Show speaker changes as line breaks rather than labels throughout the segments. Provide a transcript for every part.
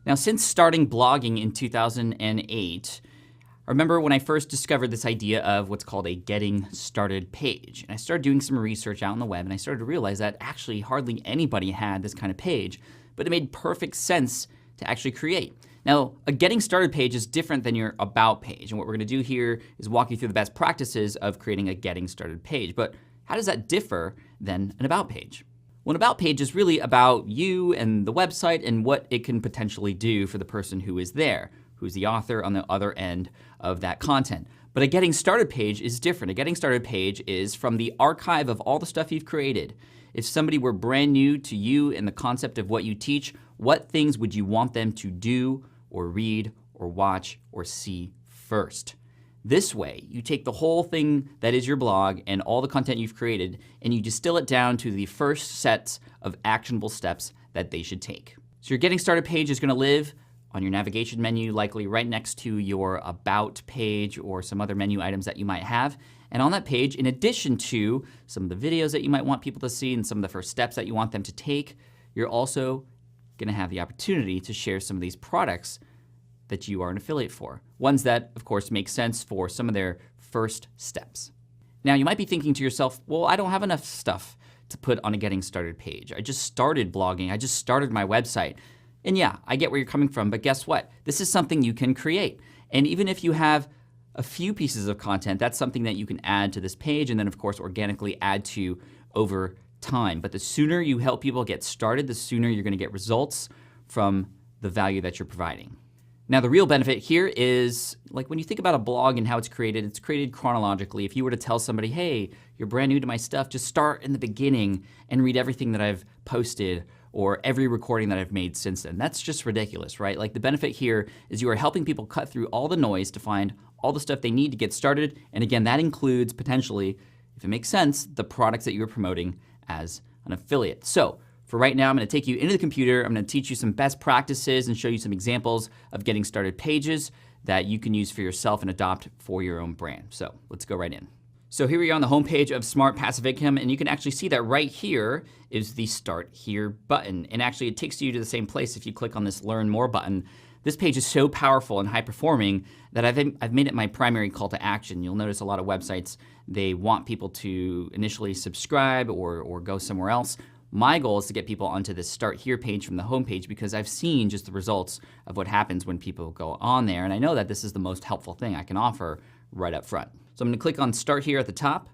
Now, since starting blogging in 2008, I remember when I first discovered this idea of what's called a getting started page. And I started doing some research out on the web, and I started to realize that actually hardly anybody had this kind of page, but it made perfect sense to actually create. Now, a getting started page is different than your about page. And what we're going to do here is walk you through the best practices of creating a getting started page. But how does that differ than an about page? Well, an about page is really about you and the website and what it can potentially do for the person who is there, who's the author on the other end of that content. But a getting started page is different. A getting started page is from the archive of all the stuff you've created. If somebody were brand new to you and the concept of what you teach, what things would you want them to do or read or watch or see first? This way, you take the whole thing that is your blog and all the content you've created, and you distill it down to the first sets of actionable steps that they should take. So your getting started page is going to live on your navigation menu, likely right next to your about page or some other menu items that you might have. And on that page, in addition to some of the videos that you might want people to see and some of the first steps that you want them to take, you're also going to have the opportunity to share some of these products that you are an affiliate for. Ones that, of course, make sense for some of their first steps. Now, you might be thinking to yourself, well, I don't have enough stuff to put on a getting started page. I just started blogging. I just started my website. And yeah, I get where you're coming from, but guess what? This is something you can create. And even if you have a few pieces of content, that's something that you can add to this page and then, of course, organically add to over time. But the sooner you help people get started, the sooner you're going to get results from the value that you're providing. Now, the real benefit here is, like when you think about a blog and how it's created chronologically. If you were to tell somebody, hey, you're brand new to my stuff, just start in the beginning and read everything that I've posted or every recording that I've made since then. That's just ridiculous, right? Like the benefit here is you are helping people cut through all the noise to find all the stuff they need to get started. And again, that includes potentially, if it makes sense, the products that you're promoting as an affiliate. So for right now, I'm going to take you into the computer. I'm going to teach you some best practices and show you some examples of getting started pages that you can use for yourself and adopt for your own brand. So let's go right in. So here we are on the homepage of Smart Passive Income, and you can actually see that right here is the Start Here button. And actually, it takes you to the same place if you click on this Learn More button. This page is so powerful and high performing that I've made it my primary call to action. You'll notice a lot of websites, they want people to initially subscribe or go somewhere else. My goal is to get people onto this Start Here page from the homepage because I've seen just the results of what happens when people go on there, and I know that this is the most helpful thing I can offer right up front. So I'm going to click on Start Here at the top,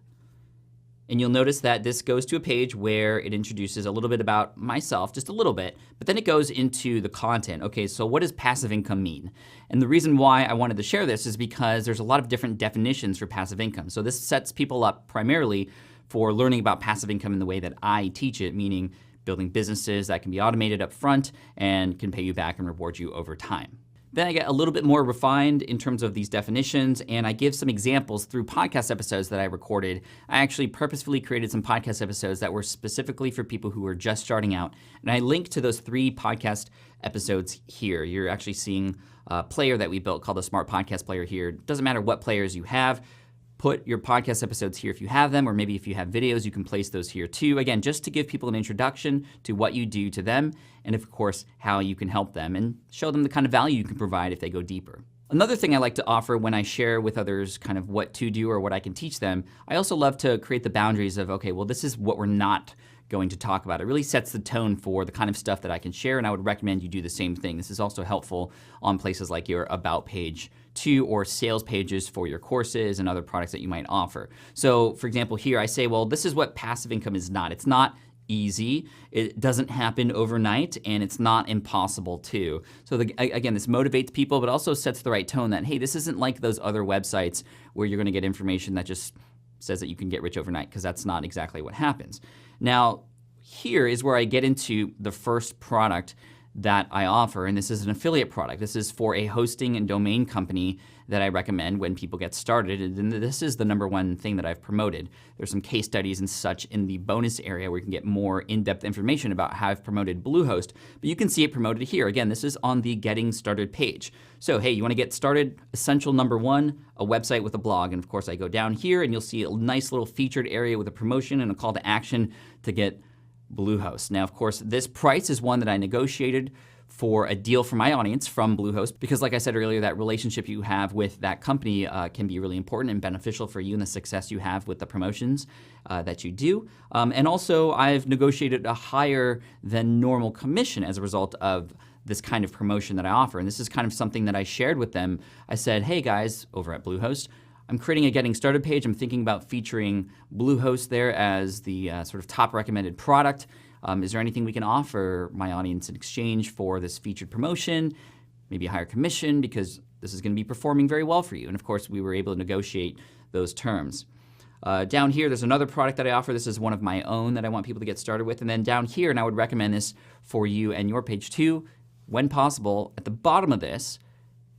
and you'll notice that this goes to a page where it introduces a little bit about myself, just a little bit, but then it goes into the content. Okay, so what does passive income mean? And the reason why I wanted to share this is because there's a lot of different definitions for passive income. So this sets people up primarily for learning about passive income in the way that I teach it, meaning building businesses that can be automated up front and can pay you back and reward you over time. Then I get a little bit more refined in terms of these definitions, and I give some examples through podcast episodes that I recorded. I actually purposefully created some podcast episodes that were specifically for people who are just starting out, and I link to those 3 podcast episodes here. You're actually seeing a player that we built called the Smart Podcast Player here. It doesn't matter what players you have. Put your podcast episodes here if you have them, or maybe if you have videos, you can place those here too. Again, just to give people an introduction to what you do to them, and of course, how you can help them and show them the kind of value you can provide if they go deeper. Another thing I like to offer when I share with others kind of what to do or what I can teach them, I also love to create the boundaries of, okay, well, this is what we're not going to talk about. It really sets the tone for the kind of stuff that I can share, and I would recommend you do the same thing. This is also helpful on places like your About page too, or sales pages for your courses and other products that you might offer. So for example, here I say, well, this is what passive income is not. It's not easy, it doesn't happen overnight, and it's not impossible too. So again, this motivates people, but also sets the right tone that, hey, this isn't like those other websites where you're going to get information that just says that you can get rich overnight, because that's not exactly what happens. Now, here is where I get into the first product that I offer, and this is an affiliate product. This is for a hosting and domain company that I recommend when people get started, and this is the #1 thing that I've promoted. There's some case studies and such in the bonus area where you can get more in-depth information about how I've promoted Bluehost, but you can see it promoted here. Again, this is on the Getting Started page. So hey, you want to get started? Essential #1, a website with a blog, and of course I go down here and you'll see a nice little featured area with a promotion and a call to action to get Bluehost. Now, of course, this price is one that I negotiated for a deal for my audience from Bluehost, because like I said earlier, that relationship you have with that company can be really important and beneficial for you and the success you have with the promotions that you do. And also, I've negotiated a higher than normal commission as a result of this kind of promotion that I offer. And this is kind of something that I shared with them. I said, hey guys, over at Bluehost, I'm creating a getting started page. I'm thinking about featuring Bluehost there as the sort of top recommended product. Is there anything we can offer my audience in exchange for this featured promotion? Maybe a higher commission, because this is going to be performing very well for you. And of course, we were able to negotiate those terms. Down here, there's another product that I offer. This is one of my own that I want people to get started with. And then down here, and I would recommend this for you and your page too, when possible, at the bottom of this,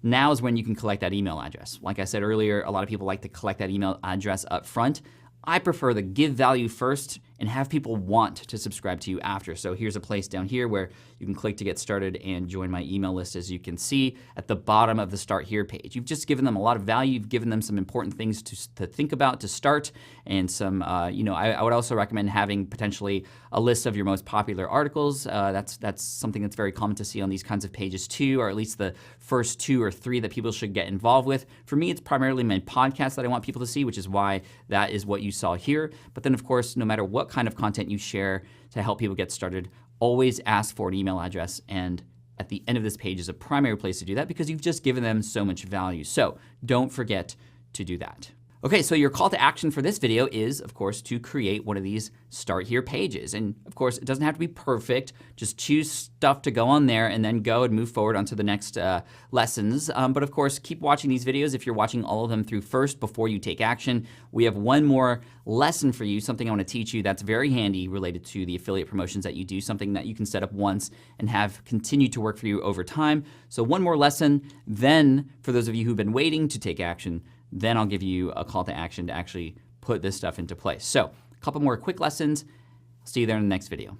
now is when you can collect that email address. Like I said earlier, a lot of people like to collect that email address up front. I prefer the give value first and have people want to subscribe to you after. So here's a place down here where you can click to get started and join my email list, as you can see at the bottom of the Start Here page. You've just given them a lot of value. You've given them some important things to think about to start, and some, I would also recommend having potentially a list of your most popular articles. That's something that's very common to see on these kinds of pages too, or at least the first 2 or 3 that people should get involved with. For me, it's primarily my podcast that I want people to see, which is why that is what you saw here. But then, of course, no matter what kind of content you share to help people get started, always ask for an email address, and at the end of this page is a primary place to do that because you've just given them so much value. So don't forget to do that. Okay, so your call to action for this video is, of course, to create one of these Start Here pages. And of course, it doesn't have to be perfect. Just choose stuff to go on there and then go and move forward onto the next lessons. But of course, keep watching these videos if you're watching all of them through first before you take action. We have one more lesson for you, something I want to teach you that's very handy related to the affiliate promotions that you do, something that you can set up once and have continue to work for you over time. So one more lesson, then for those of you who've been waiting to take action, then I'll give you a call to action to actually put this stuff into place. So a couple more quick lessons. I'll see you there in the next video.